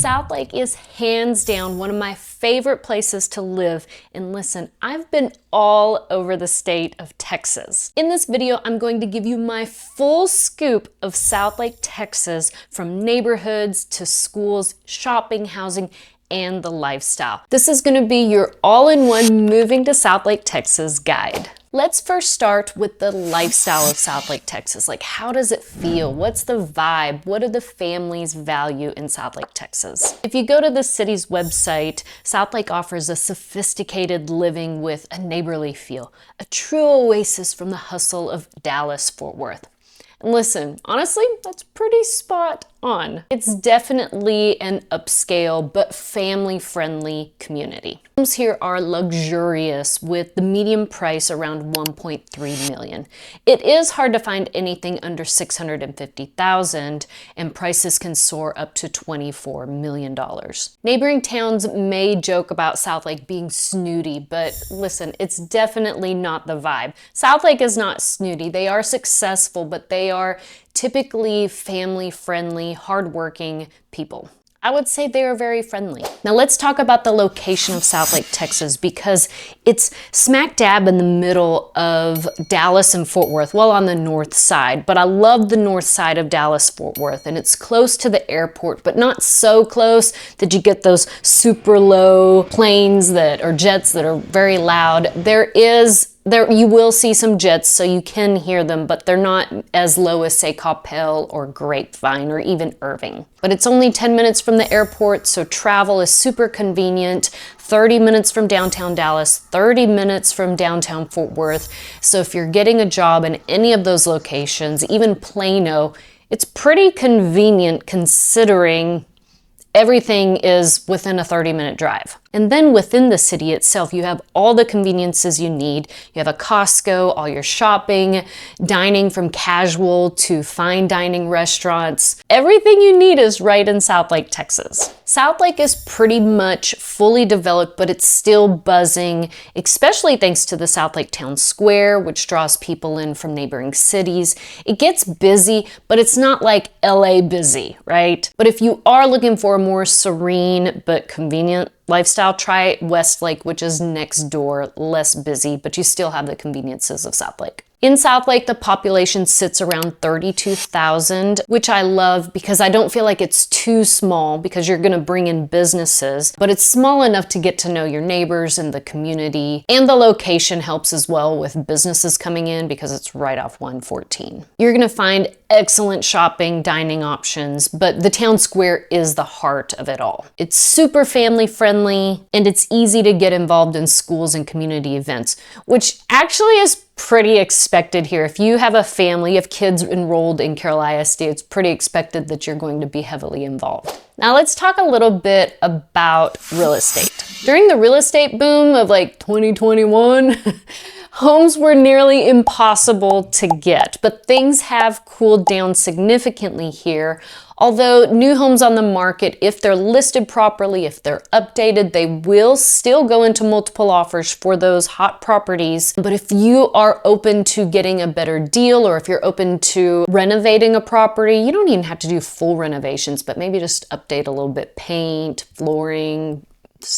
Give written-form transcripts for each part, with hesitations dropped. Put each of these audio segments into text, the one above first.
Southlake is hands down one of my favorite places to live, and listen, I've been all over the state of Texas. In this video, I'm going to give you my full scoop of Southlake, Texas, from neighborhoods to schools, shopping, housing, and the lifestyle. This is going to be your all-in-one moving to Southlake, Texas guide. Let's first start with the lifestyle of Southlake, Texas. Like, how does it feel? What's the vibe? What do the families value in Southlake, Texas? If you go to the city's website, Southlake offers a sophisticated living with a neighborly feel, a true oasis from the hustle of Dallas-Fort Worth. And listen, honestly, that's pretty spot on. It's definitely an upscale but family-friendly community. Homes here are luxurious with the median price around $1.3 million. It is hard to find anything under $650,000, and prices can soar up to $24 million. Neighboring towns may joke about Southlake being snooty, but listen, it's definitely not the vibe. Southlake is not snooty. They are successful, but they are typically family-friendly, hardworking people. I would say they are very friendly. Now let's talk about the location of Southlake, Texas, because it's smack dab in the middle of Dallas and Fort Worth, well, on the north side. But I love the north side of Dallas-Fort Worth, and it's close to the airport, but not so close that you get those super low planes or jets that are very loud. You will see some jets, so you can hear them, but they're not as low as, say, Coppell or Grapevine or even Irving. But it's only 10 minutes from the airport, so travel is super convenient. 30 minutes from downtown Dallas, 30 minutes from downtown Fort Worth. So if you're getting a job in any of those locations, even Plano, it's pretty convenient considering everything is within a 30-minute drive. And then within the city itself, you have all the conveniences you need. You have a Costco, all your shopping, dining from casual to fine dining restaurants. Everything you need is right in Southlake, Texas. Southlake is pretty much fully developed, but it's still buzzing, especially thanks to the Southlake Town Square, which draws people in from neighboring cities. It gets busy, but it's not like LA busy, right? But if you are looking for a more serene but convenient lifestyle, try Westlake, which is next door, less busy, but you still have the conveniences of Southlake. In Southlake, the population sits around 32,000, which I love because I don't feel like it's too small because you're gonna bring in businesses, but it's small enough to get to know your neighbors and the community. And the location helps as well with businesses coming in because it's right off 114. You're gonna find excellent shopping, dining options, but the town square is the heart of it all. It's super family friendly, and it's easy to get involved in schools and community events, which actually is pretty expected here. If you have a family, you have kids enrolled in Carroll ISD, it's pretty expected that you're going to be heavily involved. Now let's talk a little bit about real estate. During the real estate boom of like 2021, homes were nearly impossible to get, but things have cooled down significantly here. Although new homes on the market, if they're listed properly, if they're updated, they will still go into multiple offers for those hot properties. But if you are open to getting a better deal, or if you're open to renovating a property, you don't even have to do full renovations, but maybe just update a little bit, paint, flooring,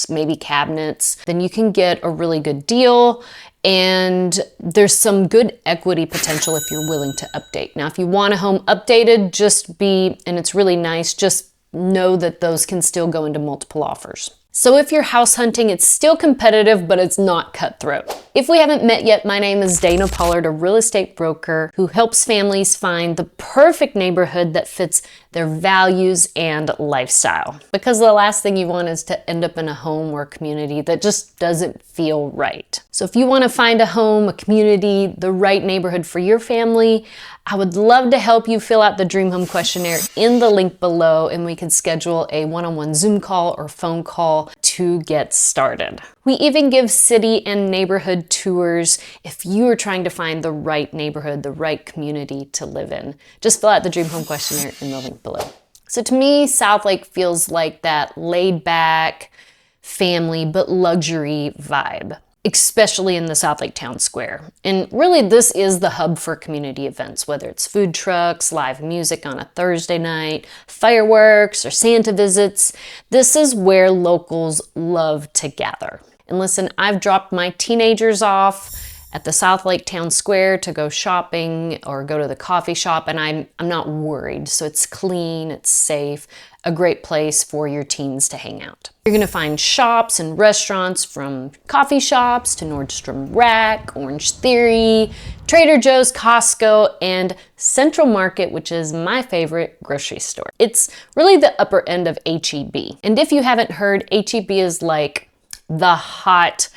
maybe cabinets, then you can get a really good deal. And there's some good equity potential if you're willing to update. Now, if you want a home updated, and it's really nice, just know that those can still go into multiple offers. So if you're house hunting, it's still competitive, but it's not cutthroat. If we haven't met yet, my name is Dana Pollard, a real estate broker who helps families find the perfect neighborhood that fits their values and lifestyle. Because the last thing you want is to end up in a home or community that just doesn't feel right. So if you want to find a home, a community, the right neighborhood for your family, I would love to help you fill out the Dream Home Questionnaire in the link below, and we can schedule a one-on-one Zoom call or phone call to get started. We even give city and neighborhood tours if you are trying to find the right neighborhood, the right community to live in. Just fill out the Dream Home Questionnaire in the link below. So to me, Southlake feels like that laid back, family, but luxury vibe. especially in the Southlake Town Square. And really, this is the hub for community events, whether it's food trucks, live music on a Thursday night, fireworks, or Santa visits. This is where locals love to gather. And listen, I've dropped my teenagers off at the Southlake Town Square to go shopping or go to the coffee shop, and I'm not worried. So it's clean, it's safe, a great place for your teens to hang out. You're gonna find shops and restaurants, from coffee shops to Nordstrom Rack, Orange Theory, Trader Joe's, Costco, and Central Market, which is my favorite grocery store. It's really the upper end of HEB. And if you haven't heard, HEB is like the hot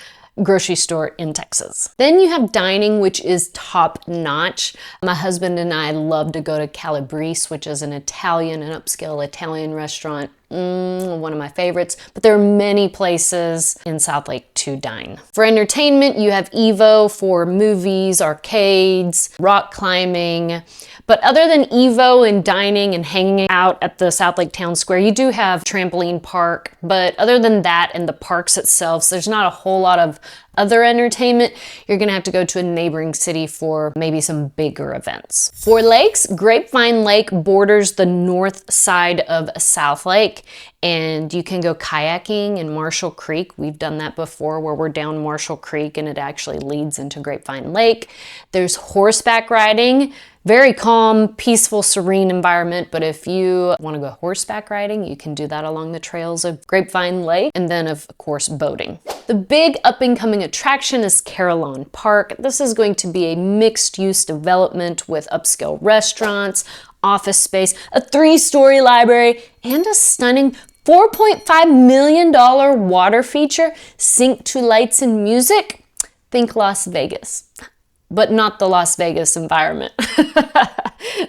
grocery store in Texas. Then you have dining, which is top notch. My husband and I love to go to Calabrese, which is an upscale Italian restaurant. One of my favorites, but there are many places in Southlake to dine. For entertainment, you have Evo for movies, arcades, rock climbing. But other than Evo and dining and hanging out at the Southlake Town Square, you do have trampoline park. But other than that and the parks itself, so there's not a whole lot of other entertainment. You're gonna have to go to a neighboring city for maybe some bigger events. For lakes, Grapevine Lake borders the north side of Southlake, and you can go kayaking in Marshall Creek. We've done that before, where we're down Marshall Creek and it actually leads into Grapevine Lake. There's horseback riding. Very calm, peaceful, serene environment, but if you want to go horseback riding, you can do that along the trails of Grapevine Lake, and then of course boating. The big up-and-coming attraction is Carillon Parc. This is going to be a mixed-use development with upscale restaurants, office space, a 3-story library, and a stunning $4.5 million water feature, sync to lights and music. Think Las Vegas, but not the Las Vegas environment.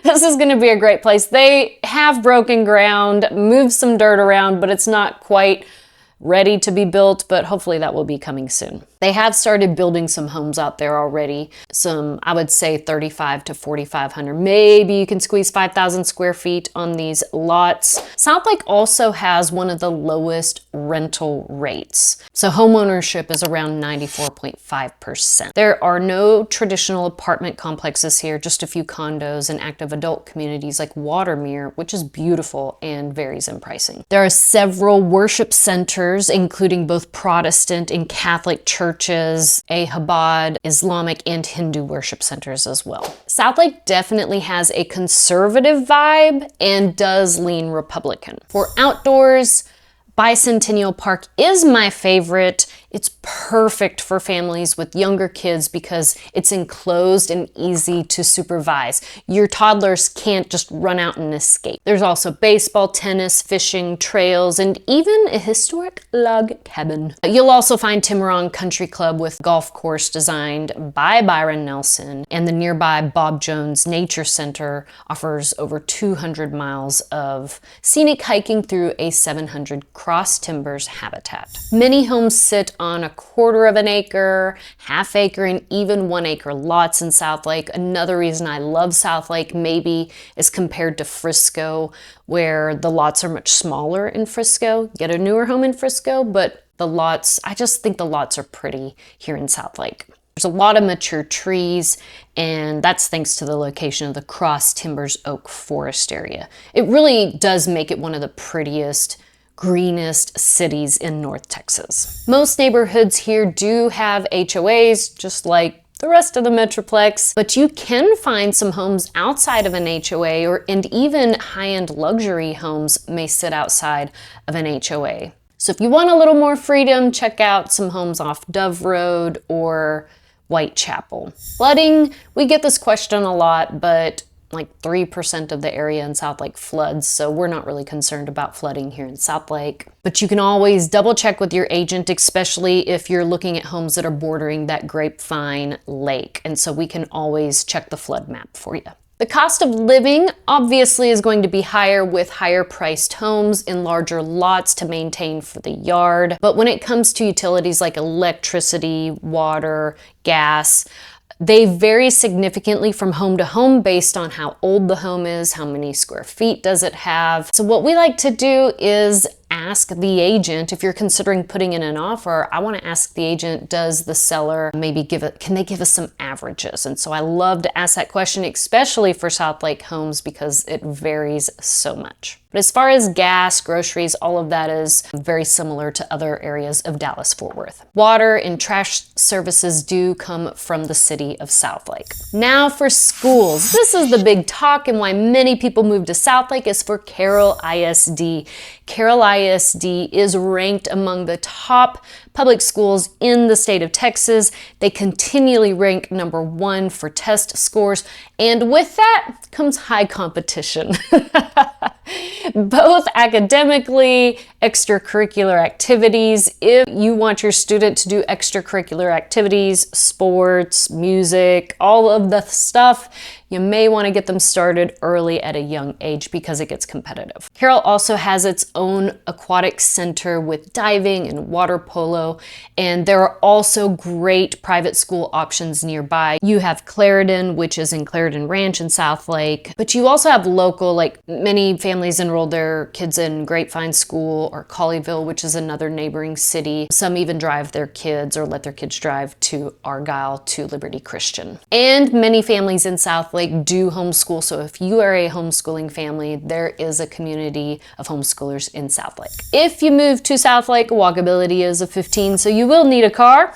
This is gonna be a great place. They have broken ground, moved some dirt around, but it's not quite ready to be built, but hopefully that will be coming soon. They have started building some homes out there already. Some, I would say 3,500 to 4,500. Maybe you can squeeze 5,000 square feet on these lots. Southlake also has one of the lowest rental rates. So home ownership is around 94.5%. There are no traditional apartment complexes here, just a few condos and active adult communities like Watermere, which is beautiful and varies in pricing. There are several worship centers, including both Protestant and Catholic churches, a Chabad, Islamic, and Hindu worship centers as well. Southlake definitely has a conservative vibe and does lean Republican. For outdoors, Bicentennial Park is my favorite. It's perfect for families with younger kids because it's enclosed and easy to supervise. Your toddlers can't just run out and escape. There's also baseball, tennis, fishing, trails, and even a historic log cabin. You'll also find Tiburon Country Club with golf course designed by Byron Nelson, and the nearby Bob Jones Nature Center offers over 200 miles of scenic hiking through a 700 cross timbers habitat. Many homes sit on a 1/4 of an acre, half acre, and even 1 acre lots in Southlake. Another reason I love Southlake maybe is compared to Frisco, where the lots are much smaller in Frisco. Get a newer home in Frisco, but the lots, I just think the lots are pretty here in Southlake. There's a lot of mature trees, and that's thanks to the location of the Cross Timbers Oak Forest area. It really does make it one of the prettiest, greenest cities in North Texas. Most neighborhoods here do have HOAs, just like the rest of the metroplex, but you can find some homes outside of an HOA, and even high-end luxury homes may sit outside of an HOA. So if you want a little more freedom, check out some homes off Dove Road or Whitechapel. Flooding, we get this question a lot, but like 3% of the area in Southlake floods, so we're not really concerned about flooding here in Southlake. But you can always double check with your agent, especially if you're looking at homes that are bordering that Grapevine Lake. And so we can always check the flood map for you. The cost of living obviously is going to be higher with higher priced homes in larger lots to maintain for the yard. But when it comes to utilities like electricity, water, gas, they vary significantly from home to home based on how old the home is, how many square feet does it have. So what we like to do is ask the agent, if you're considering putting in an offer, I want to ask the agent, does the seller maybe can they give us some averages? And so I love to ask that question, especially for Southlake homes, because it varies so much. But as far as gas, groceries, all of that is very similar to other areas of Dallas-Fort Worth. Water and trash services do come from the city of Southlake. Now for schools. This is the big talk, and why many people move to Southlake is for Carroll ISD. Carroll ISD is ranked among the top public schools in the state of Texas. They continually rank #1 for test scores, and with that comes high competition. Both academically, extracurricular activities. If you want your student to do extracurricular activities, sports, music, all of the stuff, you may want to get them started early at a young age because it gets competitive. Carroll also has its own aquatic center with diving and water polo, and there are also great private school options nearby. You have Carillon, which is in Clarendon Ranch in Southlake, but you also have local, like many families enroll their kids in Grapevine School or Colleyville, which is another neighboring city. Some even drive their kids or let their kids drive to Argyle to Liberty Christian. And many families in Southlake do homeschool, so if you are a homeschooling family, there is a community of homeschoolers in Southlake. If you move to Southlake, walkability is a 15, so you will need a car.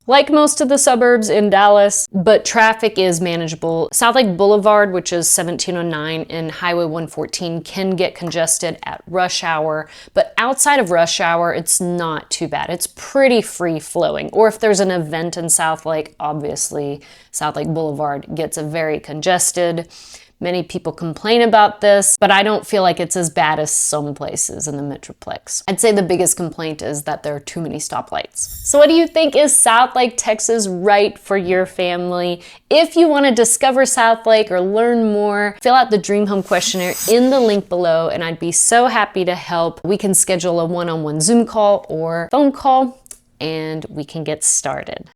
Like most of the suburbs in Dallas, but traffic is manageable. Southlake Boulevard, which is 1709, and Highway 114 can get congested at rush hour, but outside of rush hour, it's not too bad. It's pretty free flowing. Or if there's an event in Southlake, obviously Southlake Boulevard gets very congested. Many people complain about this, but I don't feel like it's as bad as some places in the metroplex. I'd say the biggest complaint is that there are too many stoplights. So what do you think? Is Southlake, Texas right for your family? If you want to discover Southlake or learn more, fill out the Dream Home Questionnaire in the link below, and I'd be so happy to help. We can schedule a one-on-one Zoom call or phone call, and we can get started.